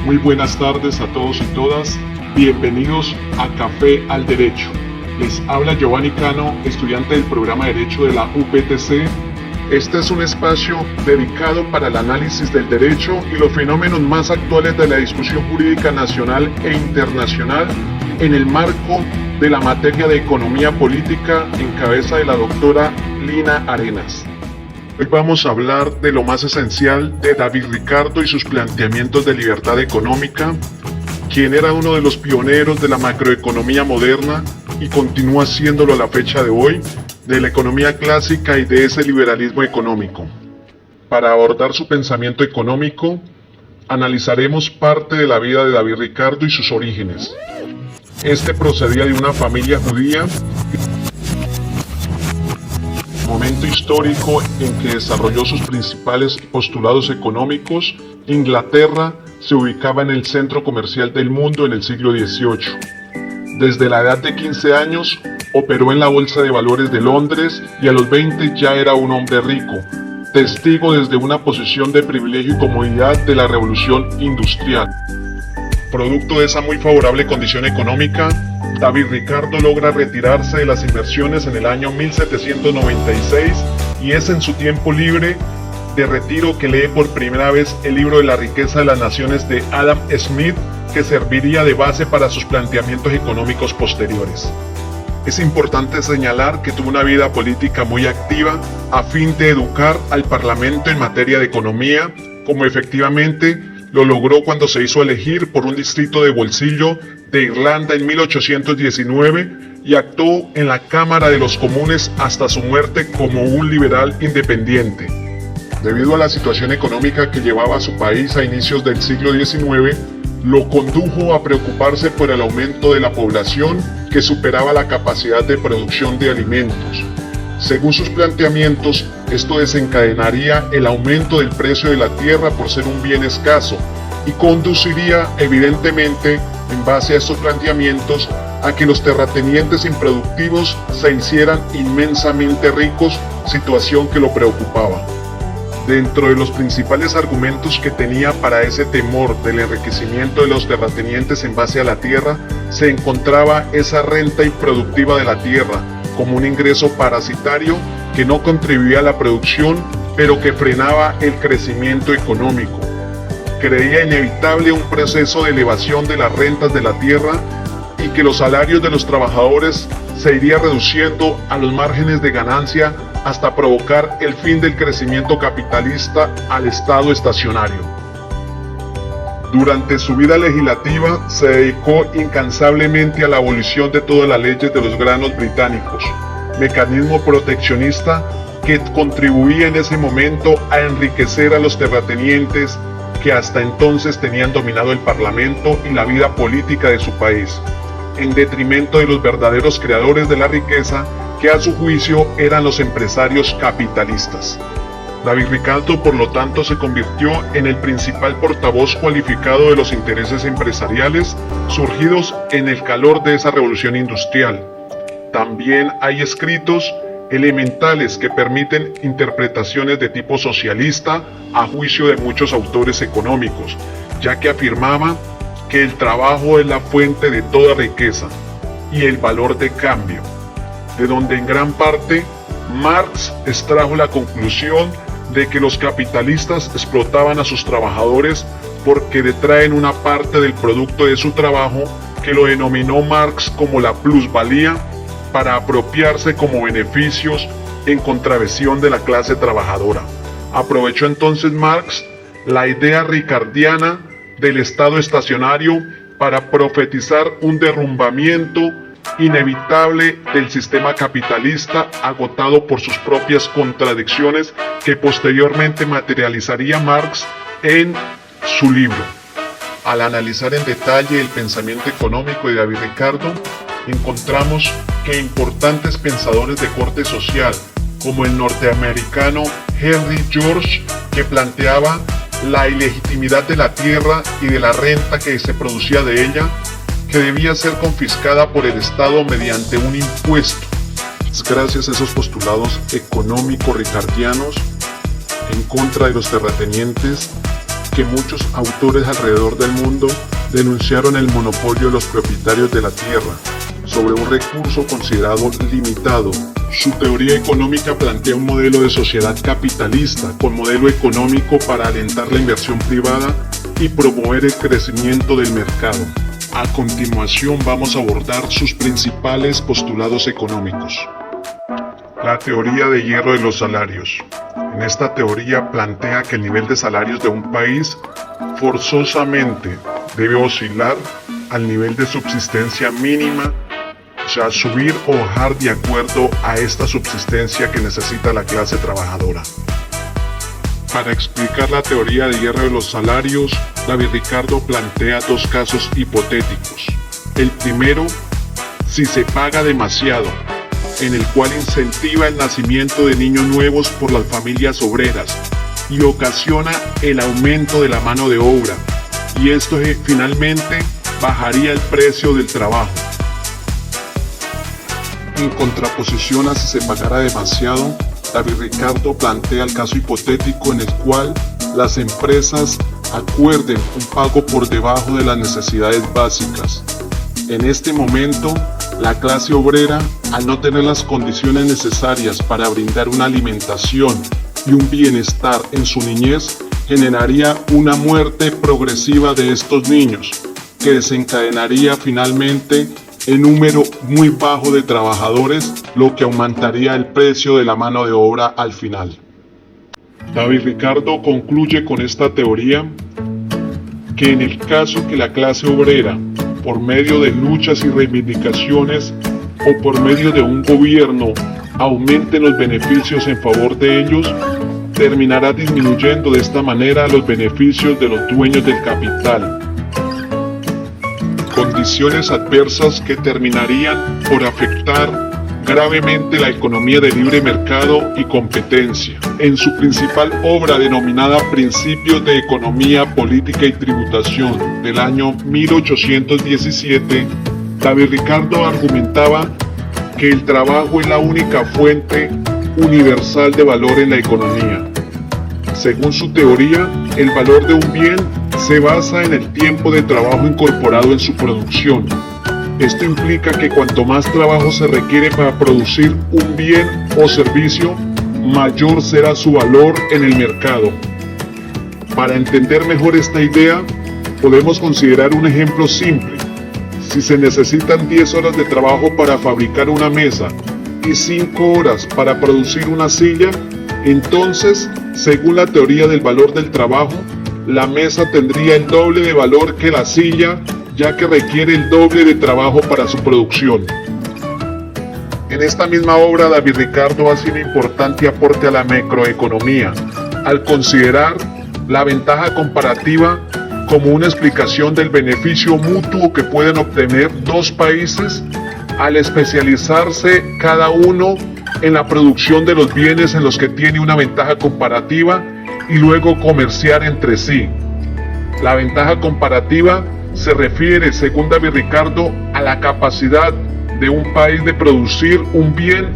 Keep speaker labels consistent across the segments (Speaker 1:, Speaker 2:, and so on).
Speaker 1: Muy buenas tardes a todos y todas. Bienvenidos a Café al Derecho. Les habla Giovanni Cano, estudiante del programa de Derecho de la UPTC. Este es un espacio dedicado para el análisis del derecho y los fenómenos más actuales de la discusión jurídica nacional e internacional en el marco de la materia de economía política en cabeza de la doctora Lina Arenas. Hoy vamos a hablar de lo más esencial de David Ricardo y sus planteamientos de libertad económica, quien era uno de los pioneros de la macroeconomía moderna y continúa siéndolo a la fecha de hoy, de la economía clásica y de ese liberalismo económico. Para abordar su pensamiento económico, analizaremos parte de la vida de David Ricardo y sus orígenes. Este procedía de una familia judía, momento histórico en que desarrolló sus principales postulados económicos. Inglaterra se ubicaba en el centro comercial del mundo en el siglo XVIII. Desde la edad de 15 años operó en la Bolsa de Valores de Londres y a los 20 ya era un hombre rico, testigo desde una posición de privilegio y comodidad de la revolución industrial. Producto de esa muy favorable condición económica, David Ricardo logra retirarse de las inversiones en el año 1796 y es en su tiempo libre de retiro que lee por primera vez el libro de la riqueza de las naciones de Adam Smith, que serviría de base para sus planteamientos económicos posteriores. Es importante señalar que tuvo una vida política muy activa a fin de educar al Parlamento en materia de economía, como efectivamente lo logró cuando se hizo elegir por un distrito de bolsillo de Irlanda en 1819 y actuó en la Cámara de los Comunes hasta su muerte como un liberal independiente. Debido a la situación económica que llevaba a su país a inicios del siglo XIX, lo condujo a preocuparse por el aumento de la población que superaba la capacidad de producción de alimentos. Según sus planteamientos, esto desencadenaría el aumento del precio de la tierra por ser un bien escaso y conduciría evidentemente, en base a estos planteamientos, a que los terratenientes improductivos se hicieran inmensamente ricos, situación que lo preocupaba. Dentro de los principales argumentos que tenía para ese temor del enriquecimiento de los terratenientes en base a la tierra, se encontraba esa renta improductiva de la tierra, como un ingreso parasitario que no contribuía a la producción, pero que frenaba el crecimiento económico. Creía inevitable un proceso de elevación de las rentas de la tierra y que los salarios de los trabajadores se iría reduciendo a los márgenes de ganancia hasta provocar el fin del crecimiento capitalista al estado estacionario. Durante su vida legislativa se dedicó incansablemente a la abolición de todas las leyes de los granos británicos, mecanismo proteccionista que contribuía en ese momento a enriquecer a los terratenientes que hasta entonces tenían dominado el parlamento y la vida política de su país, en detrimento de los verdaderos creadores de la riqueza, que a su juicio eran los empresarios capitalistas. David Ricardo, por lo tanto, se convirtió en el principal portavoz cualificado de los intereses empresariales surgidos en el calor de esa revolución industrial. También hay escritos elementales que permiten interpretaciones de tipo socialista a juicio de muchos autores económicos, ya que afirmaba que el trabajo es la fuente de toda riqueza y el valor de cambio, de donde en gran parte Marx extrajo la conclusión de que los capitalistas explotaban a sus trabajadores porque detraen una parte del producto de su trabajo, que lo denominó Marx como la plusvalía, para apropiarse como beneficios en contravención de la clase trabajadora. Aprovechó entonces Marx la idea ricardiana del estado estacionario para profetizar un derrumbamiento inevitable del sistema capitalista, agotado por sus propias contradicciones, que posteriormente materializaría Marx en su libro. Al analizar en detalle el pensamiento económico de David Ricardo, encontramos que importantes pensadores de corte social, como el norteamericano Henry George, que planteaba la ilegitimidad de la tierra y de la renta que se producía de ella, que debía ser confiscada por el Estado mediante un impuesto. Gracias a esos postulados económicos ricardianos en contra de los terratenientes, que muchos autores alrededor del mundo denunciaron el monopolio de los propietarios de la tierra sobre un recurso considerado limitado. Su teoría económica plantea un modelo de sociedad capitalista con modelo económico para alentar la inversión privada y promover el crecimiento del mercado. A continuación vamos a abordar sus principales postulados económicos. La teoría de hierro de los salarios. En esta teoría plantea que el nivel de salarios de un país forzosamente debe oscilar al nivel de subsistencia mínima, o sea, subir o bajar de acuerdo a esta subsistencia que necesita la clase trabajadora. Para explicar la teoría de hierro de los salarios, David Ricardo plantea dos casos hipotéticos. El primero, si se paga demasiado, en el cual incentiva el nacimiento de niños nuevos por las familias obreras y ocasiona el aumento de la mano de obra, y esto finalmente bajaría el precio del trabajo. En contraposición a si se pagara demasiado, David Ricardo plantea el caso hipotético en el cual las empresas acuerden un pago por debajo de las necesidades básicas. En este momento, la clase obrera, al no tener las condiciones necesarias para brindar una alimentación y un bienestar en su niñez, generaría una muerte progresiva de estos niños, que desencadenaría finalmente el número muy bajo de trabajadores, lo que aumentaría el precio de la mano de obra al final. David Ricardo concluye con esta teoría que en el caso que la clase obrera, por medio de luchas y reivindicaciones o por medio de un gobierno, aumente los beneficios en favor de ellos, terminará disminuyendo de esta manera los beneficios de los dueños del capital. Condiciones adversas que terminarían por afectar gravemente la economía de libre mercado y competencia. En su principal obra denominada Principios de Economía, Política y Tributación del año 1817, David Ricardo argumentaba que el trabajo es la única fuente universal de valor en la economía. Según su teoría, el valor de un bien se basa en el tiempo de trabajo incorporado en su producción. Esto implica que cuanto más trabajo se requiere para producir un bien o servicio, mayor será su valor en el mercado. Para entender mejor esta idea, podemos considerar un ejemplo simple. Si se necesitan 10 horas de trabajo para fabricar una mesa y 5 horas para producir una silla, entonces, según la teoría del valor del trabajo, la mesa tendría el doble de valor que la silla, ya que requiere el doble de trabajo para su producción. En esta misma obra, David Ricardo hace un importante aporte a la macroeconomía, al considerar la ventaja comparativa como una explicación del beneficio mutuo que pueden obtener dos países al especializarse cada uno en la producción de los bienes en los que tiene una ventaja comparativa y luego comerciar entre sí. La ventaja comparativa se refiere, según David Ricardo, a la capacidad de un país de producir un bien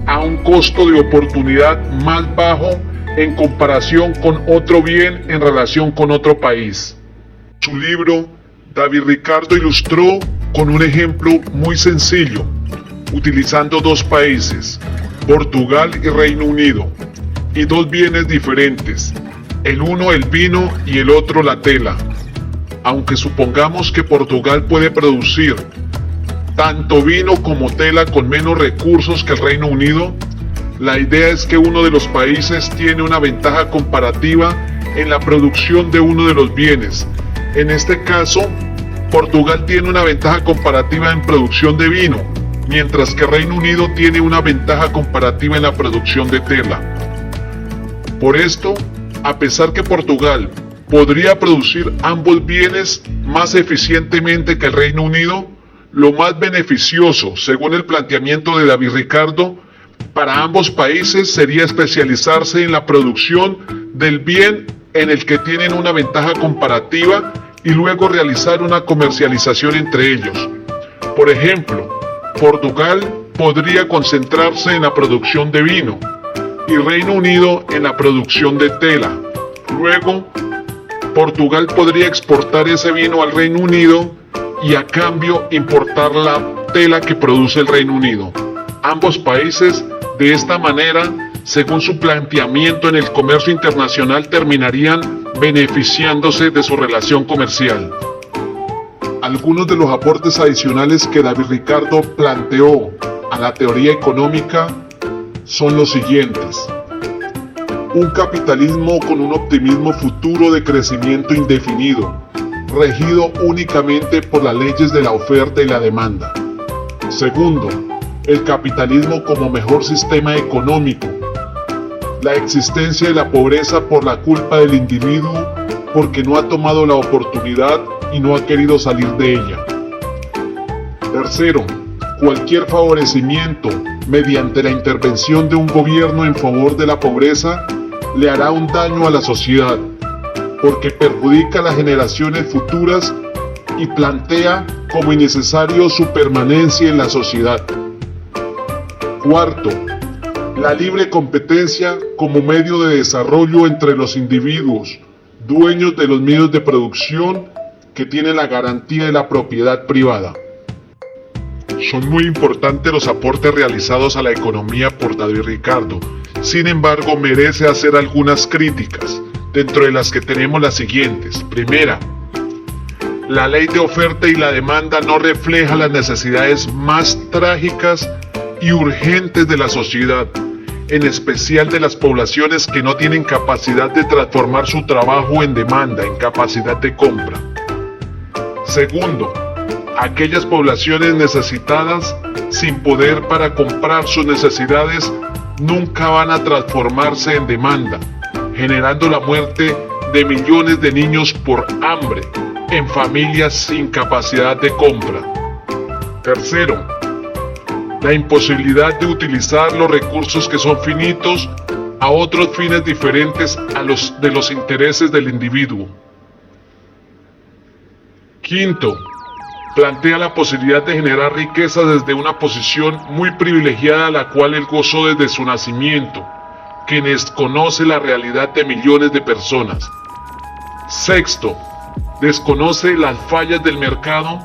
Speaker 1: a un costo de oportunidad más bajo en comparación con otro bien en relación con otro país. Su libro, David Ricardo ilustró con un ejemplo muy sencillo, utilizando dos países, Portugal y Reino Unido, y dos bienes diferentes, el uno el vino y el otro la tela. Aunque supongamos que Portugal puede producir tanto vino como tela con menos recursos que el Reino Unido, la idea es que uno de los países tiene una ventaja comparativa en la producción de uno de los bienes. En este caso, Portugal tiene una ventaja comparativa en producción de vino, mientras que Reino Unido tiene una ventaja comparativa en la producción de tela. Por esto, a pesar que Portugal podría producir ambos bienes más eficientemente que el Reino Unido, lo más beneficioso, según el planteamiento de David Ricardo, para ambos países sería especializarse en la producción del bien en el que tienen una ventaja comparativa y luego realizar una comercialización entre ellos. Por ejemplo, Portugal podría concentrarse en la producción de vino y Reino Unido en la producción de tela. Luego, Portugal podría exportar ese vino al Reino Unido y a cambio importar la tela que produce el Reino Unido. Ambos países, de esta manera, según su planteamiento en el comercio internacional, terminarían beneficiándose de su relación comercial. Algunos de los aportes adicionales que David Ricardo planteó a la teoría económica son los siguientes. Un capitalismo con un optimismo futuro de crecimiento indefinido, regido únicamente por las leyes de la oferta y la demanda. Segundo, el capitalismo como mejor sistema económico. La existencia de la pobreza por la culpa del individuo porque no ha tomado la oportunidad y no ha querido salir de ella. Tercero, cualquier favorecimiento mediante la intervención de un gobierno en favor de la pobreza le hará un daño a la sociedad, porque perjudica a las generaciones futuras y plantea como innecesario su permanencia en la sociedad. Cuarto, la libre competencia como medio de desarrollo entre los individuos, dueños de los medios de producción que tienen la garantía de la propiedad privada. Son muy importantes los aportes realizados a la economía por David Ricardo. Sin embargo, merece hacer algunas críticas, dentro de las que tenemos las siguientes. Primera, la ley de oferta y la demanda no refleja las necesidades más trágicas y urgentes de la sociedad, en especial de las poblaciones que no tienen capacidad de transformar su trabajo en demanda, en capacidad de compra. Segundo, aquellas poblaciones necesitadas sin poder para comprar sus necesidades nunca van a transformarse en demanda, generando la muerte de millones de niños por hambre en familias sin capacidad de compra. Tercero, la imposibilidad de utilizar los recursos que son finitos a otros fines diferentes a los de los intereses del individuo. Quinto, plantea la posibilidad de generar riqueza desde una posición muy privilegiada a la cual él gozó desde su nacimiento, que desconoce la realidad de millones de personas. Sexto, desconoce las fallas del mercado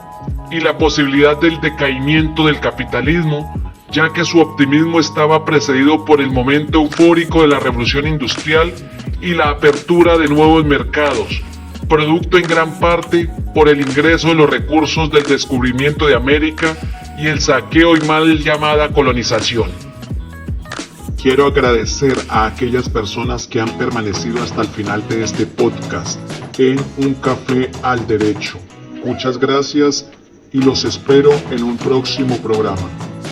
Speaker 1: y la posibilidad del decaimiento del capitalismo, ya que su optimismo estaba precedido por el momento eufórico de la revolución industrial y la apertura de nuevos mercados, producto en gran parte por el ingreso de los recursos del descubrimiento de América y el saqueo y mal llamada colonización. Quiero agradecer a aquellas personas que han permanecido hasta el final de este podcast en Un Café al Derecho. Muchas gracias y los espero en un próximo programa.